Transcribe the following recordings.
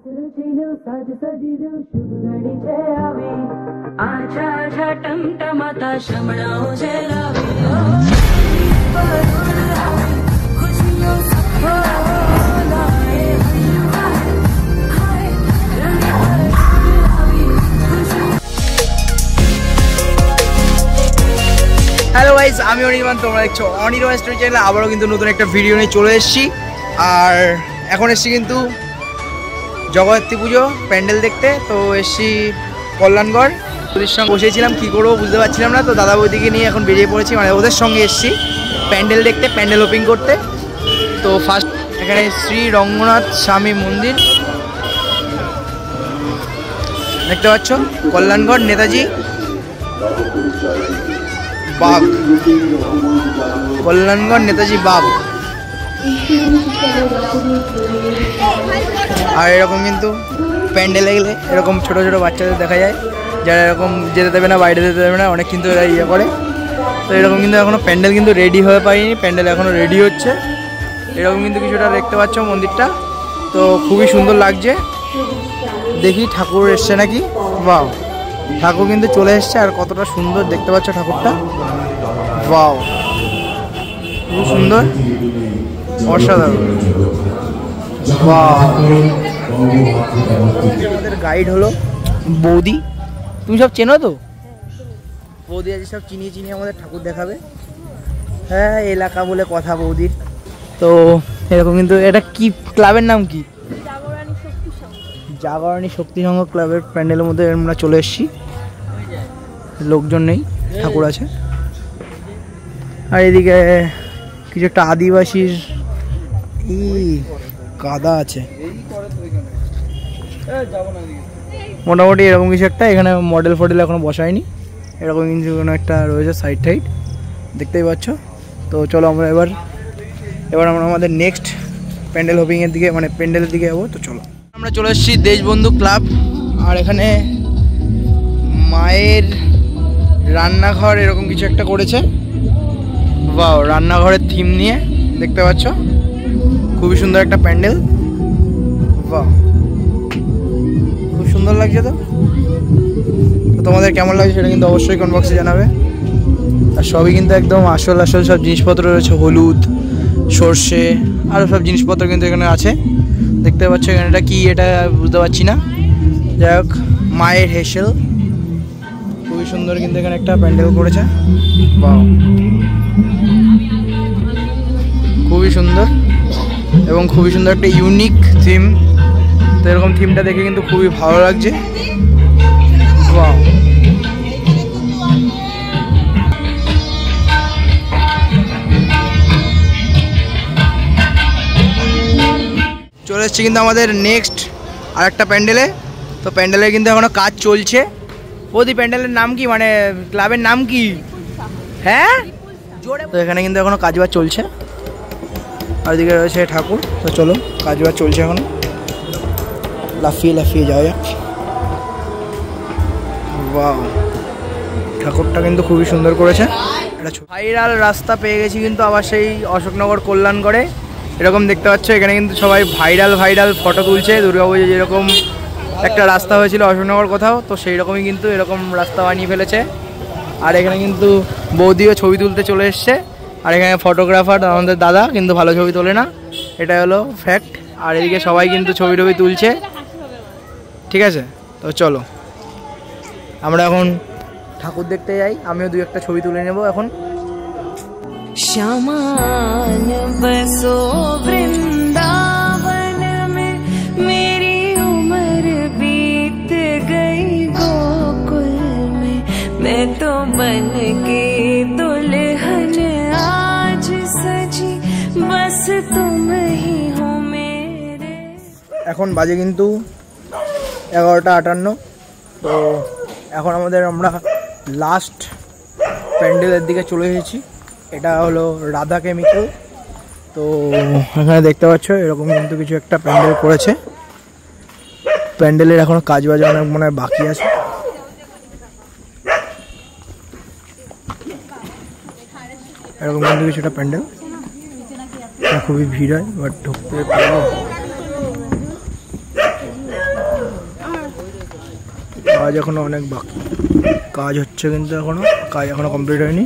Hello guys, আমি অনির্বাণ, তোমরা দেখছো অনির্বাণ স্টোরি চ্যানেলে আবারও কিন্তু নতুন একটা ভিডিও নিয়ে চলে এসেছি। আর এখন এসেছি কিন্তু জগদ্ধাত্রী পুজো প্যান্ডেল দেখতে। তো এসেছি কল্যাণগড়, ওদের সঙ্গে বসেছিলাম, কী করবো বুঝতে পারছিলাম না। তো দাদা বৌদিকে নিয়ে এখন বেরিয়ে পড়েছি, মানে ওদের সঙ্গে এসেছি প্যান্ডেল দেখতে, প্যান্ডেল ওপেনিং করতে। তো ফার্স্ট এখানে শ্রী রঙ্গনাথ স্বামী মন্দির দেখতে পাচ্ছ, কল্যাণগড় নেতাজি বাগ, কল্যাণগড় নেতাজি বাগ। আর এরকম কিন্তু প্যান্ডেলে গেলে এরকম ছোটো ছোটো বাচ্চাদের দেখা যায়, যারা এরকম যেতে দেবে না, বাইরে যেতে দেবে না, অনেক কিন্তু এরা ইয়ে করে। তো এরকম কিন্তু এখনও প্যান্ডেল কিন্তু রেডি হয়ে পারিনি, প্যান্ডেল এখনও রেডি হচ্ছে। এরকম কিন্তু কিছুটা দেখতে পাচ্ছ মন্দিরটা, তো খুবই সুন্দর লাগছে। দেখি ঠাকুর এসছে নাকি। বাও, ঠাকুর কিন্তু চলে এসছে, আর কতটা সুন্দর দেখতে পাচ্ছ ঠাকুরটা। বাও, খুব সুন্দর, অসাধারণ। আমাদের গাইড হলো বৌদি, তুমি সব চেনো তো? বৌদি আজ সব চিনিয়ে চিনিয়ে আমাদের ঠাকুর দেখাবে। হ্যাঁ, এলাকা বলে কথা বৌদির। তো এরকম কিন্তু এটা কি ক্লাবের নাম কি? জাগরণী শক্তি সংঘ ক্লাবের প্যান্ডেলের মধ্যে আমরা চলে এসেছি। লোকজন নেই, ঠাকুর আছে। আর এদিকে কিছু একটা আদিবাসীর কাদা আছে, মোটামুটি এরকম কিছু একটা। এখানে মডেল ফডেল এখনো বসায়নি, এরকম কিছু কোনো একটা রয়েছে সাইড টাইড, দেখতেই পাচ্ছ। তো চলো আমরা এবার আমরা আমাদের নেক্সট প্যান্ডেল হোপিংয়ের দিকে, মানে প্যান্ডেলের দিকে যাবো। তো চলো, আমরা চলে এসেছি দেশবন্ধু ক্লাব। আর এখানে মায়ের রান্নাঘর এরকম কিছু একটা করেছে। বাও, রান্নাঘরের থিম নিয়ে দেখতে পাচ্ছ, খুবই সুন্দর একটা প্যান্ডেল। বাহ, খুব সুন্দর লাগছে। তো তোমাদের কেমন লাগছে সেটা কিন্তু অবশ্যই কমেন্ট বক্সে জানাবে। আর সবই কিন্তু একদম আসল সব জিনিসপত্র রয়েছে, হলুদ, সর্ষে, আরও সব জিনিসপত্র কিন্তু এখানে আছে। দেখতে পাচ্ছ এখানে এটা কি, এটা বুঝতে পারছি না। যাই হোক, মায়ের হেসেল, খুবই সুন্দর কিন্তু এখানে একটা প্যান্ডেল করেছে। বাহ, খুবই সুন্দর এবং খুবই সুন্দর একটা ইউনিক থিম। তো এরকম থিমটা দেখে কিন্তু খুবই ভালো লাগছে। বাহ, চলে এসেছি কিন্তু আমাদের নেক্সট আর একটা প্যান্ডেলে। তো প্যান্ডেলের কিন্তু এখনো কাজ চলছে। ওদি প্যান্ডেলের নাম কি, মানে ক্লাবের নাম কি? হ্যাঁ, তো এখানে কিন্তু এখনো কাজবাজ চলছে। আর এদিকে রয়েছে ঠাকুর। তো চলো, কাজবাজ চলছে এখনো, লাফিয়ে লাফিয়ে যাওয়া যাক। বাহ, ঠাকুরটা কিন্তু খুবই সুন্দর করেছে। এটা ভাইরাল রাস্তা পেয়ে গেছি কিন্তু আবার সেই অশোকনগর কল্যাণগড়ে। এরকম দেখতে পাচ্ছ এখানে কিন্তু সবাই ভাইরাল ফটো তুলছে। দুর্গাপুজো যেরকম একটা রাস্তা হয়েছিল অশোকনগর কোথাও, তো সেই রকমই কিন্তু এরকম রাস্তা বানিয়ে ফেলেছে। আর এখানে কিন্তু বৌদিও ছবি তুলতে চলে এসছে। আর এখানে ফটোগ্রাফার আমাদের দাদা কিন্তু ভালো ছবি তোলে না, এটা হলো ফ্যাক্ট। আর এদিকে সবাই কিন্তু ছবি তুলছে, ঠিক আছে। তো চলো আমরা এখন ঠাকুর দেখতে যাই, আমিও দু একটা ছবি তুলে নেব এখন। श्यामान बसो वृंदावन में, मेरी उम्र बीत गई गोकुल में, मैं तो बन के दुल्हन आज सजी, बस तुम ही हो मेरे। এখন বাজে কিন্তু 11:58। তো এখন আমরা লাস্ট প্যান্ডেলের দিকে চলে এসেছি। এটা হলো রাধা কেমিক্যাল। তো এখানে দেখতে পাচ্ছ এরকম কিন্তু কিছু একটা প্যান্ডেল করেছে। প্যান্ডেলের এখনো কাজ বাজ অনেক মনে হয় বাকি আছে। এরকম কিন্তু কিছুটা প্যান্ডেল, খুবই ভিড় হয়, বাট ঢুকতে পারবো। কাজ এখনো অনেক বাকি, কাজ হচ্ছে কিন্তু কাজ এখনো কমপ্লিট হয়নি।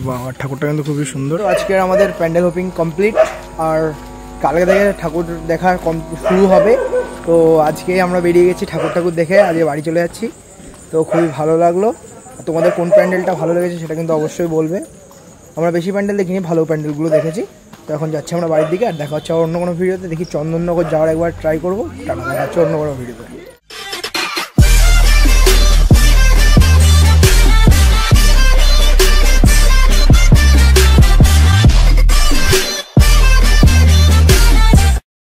বাহ, ঠাকুরটা কিন্তু খুবই সুন্দর। আজকের আমাদের প্যান্ডেল হোপিং কমপ্লিট, আর কালকে থেকে ঠাকুর দেখা শুরু হবে। তো আজকে আমরা বেরিয়ে গেছি ঠাকুর দেখে, আজকে বাড়ি চলে যাচ্ছি। তো খুবই ভালো লাগলো। তোমাদের কোন প্যান্ডেলটা ভালো লেগেছে সেটা কিন্তু অবশ্যই বলবে। আমরা বেশি প্যান্ডেল দেখিনি, ভালো প্যান্ডেলগুলো দেখেছি। তো এখন যাচ্ছি আমরা বাড়ির দিকে, আর দেখা হচ্ছে অন্য কোনো ভিডিওতে। দেখি চন্দননগর যাওয়ার একবার ট্রাই করবো। টাটা, দেখা হচ্ছে অন্য কোনো ভিডিওতে।